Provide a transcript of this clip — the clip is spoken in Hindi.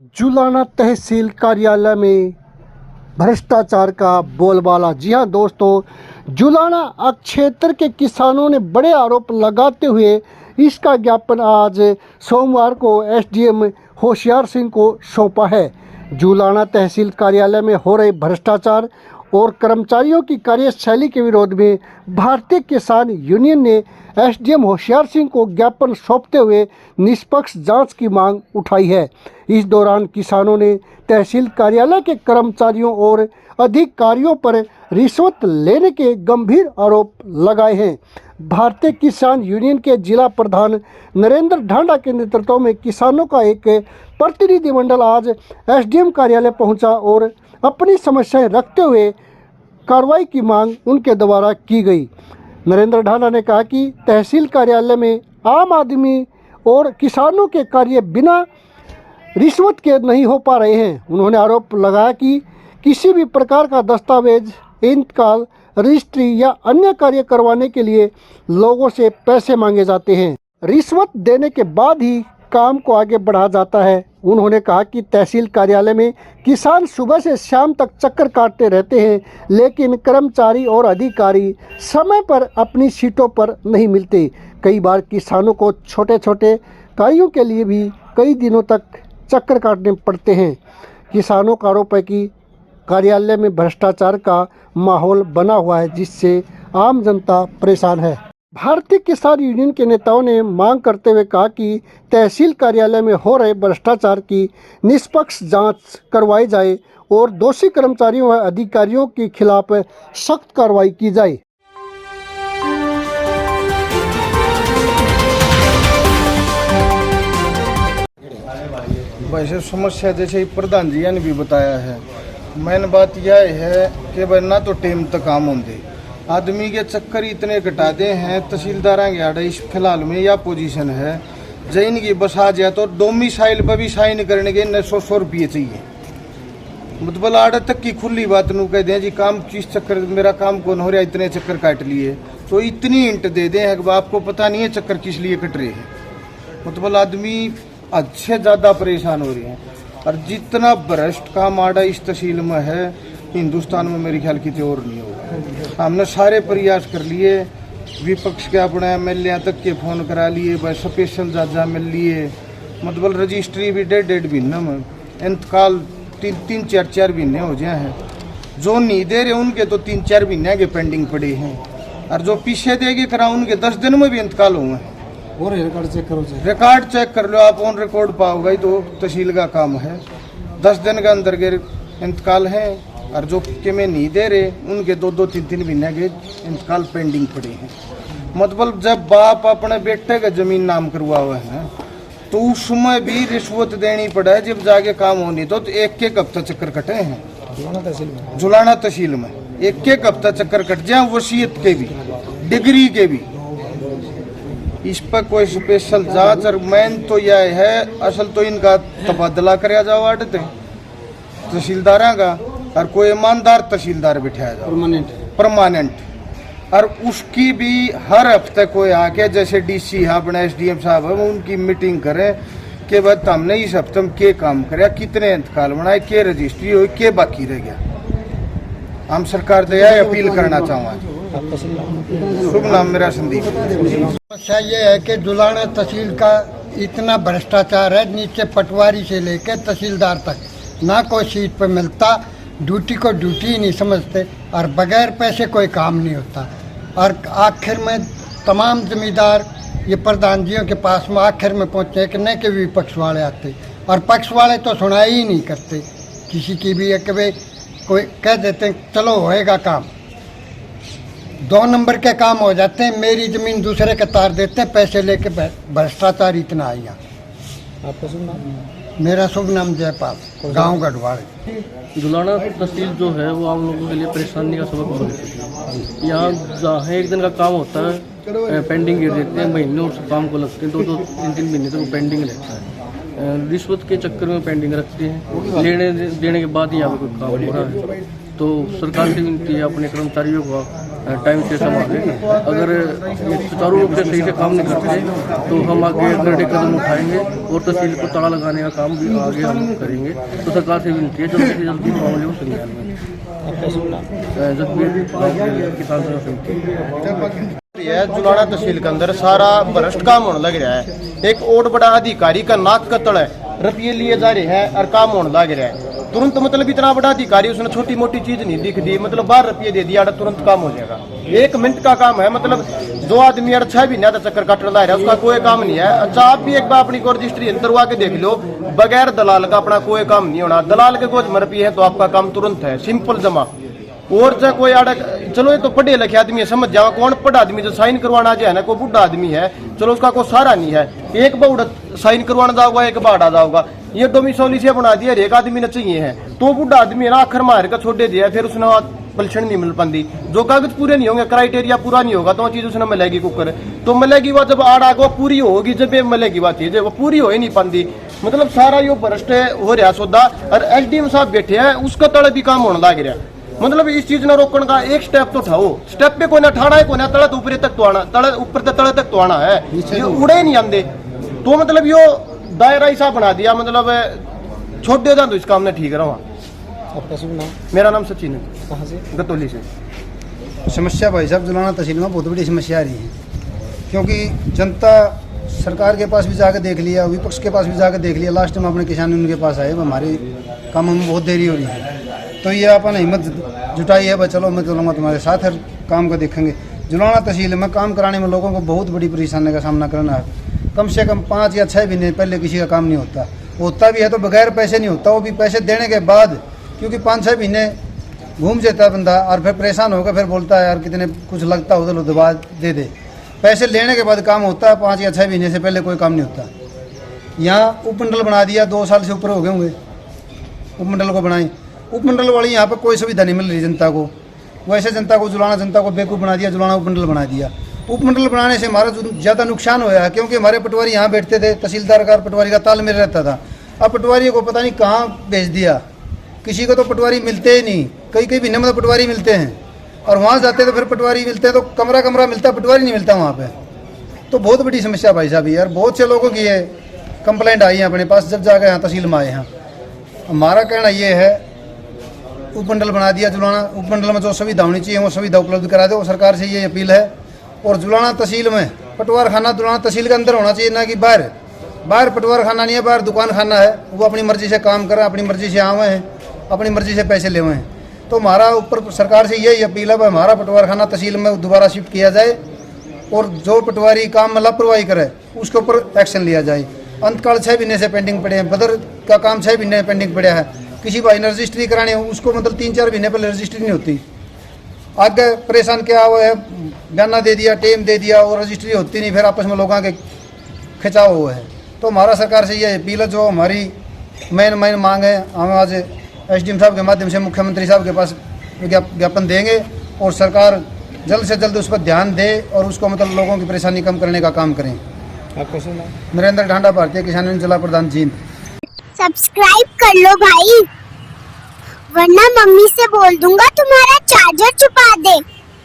जुलाना तहसील कार्यालय में भ्रष्टाचार का बोलबाला। जी हां दोस्तों, जुलाना क्षेत्र के किसानों ने बड़े आरोप लगाते हुए इसका ज्ञापन आज सोमवार को एसडीएम होशियार सिंह को सौंपा है। जुलाना तहसील कार्यालय में हो रहे भ्रष्टाचार और कर्मचारियों की कार्यशैली के विरोध में भारतीय किसान यूनियन ने एसडीएम होशियार सिंह को ज्ञापन सौंपते हुए निष्पक्ष जांच की मांग उठाई है। इस दौरान किसानों ने तहसील कार्यालय के कर्मचारियों और अधिकारियों पर रिश्वत लेने के गंभीर आरोप लगाए हैं। भारतीय किसान यूनियन के जिला प्रधान नरेंद्र ढांडा के नेतृत्व में किसानों का एक प्रतिनिधिमंडल आज एसडीएम कार्यालय पहुंचा और अपनी समस्याएं रखते हुए कार्रवाई की मांग उनके द्वारा की गई। नरेंद्र ढांडा ने कहा कि तहसील कार्यालय में आम आदमी और किसानों के कार्य बिना रिश्वत के नहीं हो पा रहे हैं। उन्होंने आरोप लगाया कि किसी भी प्रकार का दस्तावेज, इंतकाल, रजिस्ट्री या अन्य कार्य करवाने के लिए लोगों से पैसे मांगे जाते हैं। रिश्वत देने के बाद ही काम को आगे बढ़ाया जाता है। उन्होंने कहा कि तहसील कार्यालय में किसान सुबह से शाम तक चक्कर काटते रहते हैं, लेकिन कर्मचारी और अधिकारी समय पर अपनी सीटों पर नहीं मिलते। कई बार किसानों को छोटे छोटे कार्यों के लिए भी कई दिनों तक चक्कर काटने पड़ते हैं। किसानों का आरोप है कि कार्यालय में भ्रष्टाचार का माहौल बना हुआ है, जिससे आम जनता परेशान है। भारतीय किसान यूनियन के नेताओं ने मांग करते हुए कहा कि तहसील कार्यालय में हो रहे भ्रष्टाचार की निष्पक्ष जांच करवाई जाए और दोषी कर्मचारियों व अधिकारियों के खिलाफ सख्त कार्रवाई की जाए। वैसे समस्या जैसे प्रधान जी ने भी बताया है, मेन बात यह है कि भाई ना तो टेम तक काम होंगे, आदमी के चक्कर इतने घटा दे हैं। तहसीलदार के आड़े इस फिलहाल में यह पोजीशन है, जैन की बस आ जाए तो डोमिसाइल पर भी साइन करने के 900 रुपये चाहिए। मतलब आड़े तक की खुली बात नू कह दें जी काम किस चक्कर मेरा काम कौन हो रहा, इतने चक्कर काट लिए तो इतनी इंट दे दें है, आपको पता नहीं है चक्कर किस लिए कट रहे हैं। मतलब आदमी अच्छे ज़्यादा परेशान हो रहे हैं। और जितना भ्रष्ट काम आड़ा इस तहसील में है, हिंदुस्तान में मेरे ख्याल की और नहीं होगा। हमने सारे प्रयास कर लिए, विपक्ष के अपने एमएलए तक के फ़ोन करा लिए, भाई स्पेशल जजा मिल लिए, मतलब रजिस्ट्री भी 1.5 महीने में, इंतकाल 3-4 महीने हो जाए हैं। जो नहीं दे रहे उनके तो 3-4 महीने के पेंडिंग पड़े हैं, और जो पीछे देगे करा उनके 10 दिन में भी इंतकाल हुए हैं। और रिकॉर्ड चेक कर लो आप, ऑन रिकॉर्ड पाओगे तो तहसील का काम है। 10 दिन के अंदर के इंतकाल है, और जो के में नहीं दे रहे उनके 2-2, 3-3 महीने के इंतकाल पेंडिंग पड़े हैं। मतलब जब बाप अपने बेटे का जमीन नाम करवा हुआ है तो उसमें भी रिश्वत देनी पड़ा है, जब जाके काम होनी तो एक हफ्ता चक्कर कटे हैं। जुलाना तहसील में एक हफ्ता चक्कर कट जाए, वसीयत के भी, डिग्री के भी। इस पर कोई स्पेशल जांच, और मेन तो यह है असल तो इनका तबादला कराया जाओ आड़ते तहसीलदार का, और कोई ईमानदार तहसीलदार बिठाया जाओ परमानेंट। और उसकी भी हर हफ्ते कोई आके, जैसे डीसी है अपने एसडीएम साहब है, उनकी मीटिंग करें कि भाई हमने इस हफ्ते में क्या काम कराया, कितने इंतकाल बनाए, क्या रजिस्ट्री हुई, क्या बाकी रह गया। हम सरकार दया अपील करना चाहूँगा। शुभ नाम मेरा संदीप। समस्या ये है कि जुलाना तहसील का इतना भ्रष्टाचार है, नीचे पटवारी से लेकर तहसीलदार तक ना कोई सीट पर मिलता, ड्यूटी को ड्यूटी ही नहीं समझते, और बगैर पैसे कोई काम नहीं होता। और आखिर में तमाम जमींदार ये प्रधान जियों के पास में आखिर में पहुँचे कि न कि विपक्ष वाले आते, और पक्ष वाले तो सुनाई ही नहीं करते किसी की भी। कि भाई कोई कह देते हैं चलो होएगा काम, 2 नंबर के काम हो जाते हैं, मेरी ज़मीन दूसरे के तार देते हैं, पैसे लेके भ्रष्टाचार इतना आई यहाँ। आपका शुभ नाम? मेरा शुभ नाम जयपाल, गांव गढ़वाड़े। जुलाना तहसील जो है वो आम लोगों के लिए परेशानी का सबक बन चुकी है। यहाँ जहाँ एक दिन का काम होता है पेंडिंग गिर देते हैं, महीनों उस काम को लगते हैं, 2-2, 3-3 महीने तक वो पेंडिंग रहता है। रिश्वत के चक्कर में पेंडिंग रखते हैं, लेने देने के बाद ही यहाँ पर कोई काम हो रहा है। तो सरकार से विनती है अपने कर्मचारियों को टाइम से हम आगे अगर ये सुचारू रूप से सही से काम नहीं करते तो हम आगे कड़े कदम उठाएंगे और तहसील को ताला लगाने का काम भी आगे हम करेंगे। तो सरकार से विनती है जल्दी से जल्दी मामले को संज्ञान में। जसबीर किसान संघ समिति है जुलाना तहसील के अंदर सारा भ्रष्ट काम होने लग रहा है। एक और बड़ा अधिकारी का नाक कतल है, रुपये लिए जा रहे हैं और काम होने लग रहा है तुरंत। मतलब इतना बड़ा अधिकारी, उसने छोटी मोटी चीज नहीं दिख दी, मतलब 12 रुपये दे दिया तुरंत काम हो जाएगा। 1 मिनट का काम है। मतलब जो आदमी 6 महीने तक चक्कर काटने लग रहा है उसका कोई काम नहीं है। अच्छा आप भी एक बार अपनी को रजिस्ट्री अंदर आके देख लो, बगैर दलाल का अपना कोई काम नहीं होना। दलाल के गोज में रुपये है तो आपका काम तुरंत है, सिंपल जमा। और चाहे कोई आड़ा, चलो ये तो पढ़े लिखे आदमी है, समझ जाओ कौन पढ़ा आदमी जो साइन करवाना जो है ना, कोई बुढ़ा आदमी है, चलो उसका कोई सहारा नहीं है। एक बार साइन करवाना जाओगा, एक बार आ जाओगा। ये डोमिसाइल से बना दिया, एक आदमी ने चाहिए है तो बुढ़ा आदमी है ना आखिर मार का छोड़ दिया, फिर उसने पेंशन नहीं मिल पाती। जो कागज पूरे नहीं होंगे, क्राइटेरिया पूरा नहीं होगा तो चीज उसने मिलेगी कुकर तो मिलेगी। वह जब आड़ आगो पूरी होगी जब ये मिलेगी वह चीज, वो पूरी हो ही नहीं पाती। मतलब सारा यो भ्रष्ट हो रहा सौदा। और एसडीएम साहब बैठे हैं, उसका तले भी काम होने लग रहा। मतलब इस चीज ने रोकने का एक स्टेप तो उठाओ। स्टेप पे कोई ना ठाड़ा है, कोई ना तले तो ऊपर तक तो आना, तले ऊपर से तले तक तो आना है, ये उड़े ही नहीं आते। तो मतलब यो दायरा ऐसा बना दिया, मतलब छोड़ दे तो इस काम ने ठीक रहा। आपका शुभ नाम? मेरा नाम सचिन है। कहाँ से? गतौली से। समस्या भाई साहब जुलाना तहसील में बहुत बड़ी समस्या आ रही है, क्योंकि जनता सरकार के पास भी जाकर देख लिया, विपक्ष के पास भी जाकर देख लिया, लास्ट में अपने किसान उनके पास आए, हमारे काम में बहुत देरी हो रही है। तो ये अपन हिम्मत जुटाई है, भाई चलो मैं चलूँगा तुम्हारे साथ, हर काम को देखेंगे। जुलाना तहसील में काम कराने में लोगों को बहुत बड़ी परेशानी का सामना करना है। कम से कम 5 या 6 महीने पहले किसी का काम नहीं होता भी है तो बगैर पैसे नहीं होता, वो भी पैसे देने के बाद, क्योंकि 5-6 महीने घूम जाता है बंदा और फिर परेशान होकर फिर बोलता है यार कितने कुछ लगता है उधर दबा दे। पैसे लेने के बाद काम होता है, 5 या 6 महीने से पहले कोई काम नहीं होता। यहाँ उपमंडल बना दिया, 2 साल से ऊपर हो गए होंगे उपमंडल को बनाई। उपमंडल वाली यहाँ पर कोई सुविधा नहीं मिल रही जनता को। वैसे जनता को, जुलाना जनता को बेवकूफ़ बना दिया, जुलाना उपमंडल बना दिया। उपमंडल बनाने से हमारा ज़्यादा नुकसान होया है, क्योंकि हमारे पटवारी यहाँ बैठते थे, तहसीलदार का पटवारी का तालमेल रहता था। अब पटवारी को पता नहीं कहाँ भेज दिया, किसी को तो पटवारी मिलते ही नहीं। कई महीने में तो पटवारी मिलते हैं और वहाँ जाते तो फिर पटवारी मिलते हैं तो कमरा मिलता, पटवारी नहीं मिलता वहाँ पे। तो बहुत बड़ी समस्या भाई साहब यार, बहुत से लोगों की ये कंप्लेंट आई है अपने पास जब जाकर यहाँ तहसील में आए हैं। हमारा कहना ये है, उपमंडल बना दिया जुलाना, उपमंडल में जो सुविधा होनी चाहिए वो सुविधा उपलब्ध करा दे, वो सरकार से ये अपील है। और जुलाना तहसील में पटवार खाना जुलाना तहसील के अंदर होना चाहिए, ना कि बाहर पटवार खाना नहीं है, बाहर दुकान खाना है। वो अपनी मर्जी से काम करें, अपनी मर्जी से आवे हैं, अपनी मर्जी से पैसे ले हैं। तो हमारा ऊपर सरकार से यही अपील है, हमारा पटवार खाना तहसील में दोबारा शिफ्ट किया जाए और जो पटवारी काम में लापरवाही करे उसके ऊपर एक्शन लिया जाए। अंतकाल 6 महीने से पेंडिंग पड़े हैं, बदर का काम 6 महीने पेंडिंग पड़ा है। किसी भाई ने रजिस्ट्री करानी है, उसको मतलब 3-4 महीने पहले रजिस्ट्री नहीं होती। आगे परेशान क्या हुआ है, बयाना दे दिया, टेम दे दिया और रजिस्ट्री होती नहीं, फिर आपस में लोगों के खिंचाव हुआ है। तो हमारा सरकार से ये अपील है, जो हमारी मेन मांग है, हम आज एसडीएम साहब के माध्यम से मुख्यमंत्री साहब के पास ज्ञापन देंगे और सरकार जल्द से जल्द उस पर ध्यान दे और उसको मतलब लोगों की परेशानी कम करने का काम करें। आपका शुभ नाम? नरेंद्र ढांडा, भारतीय किसान यूनियन जिला प्रधान जींद। सब्सक्राइब कर लो भाई, वरना मम्मी से बोल दूंगा तुम्हारा चार्जर छुपा दे।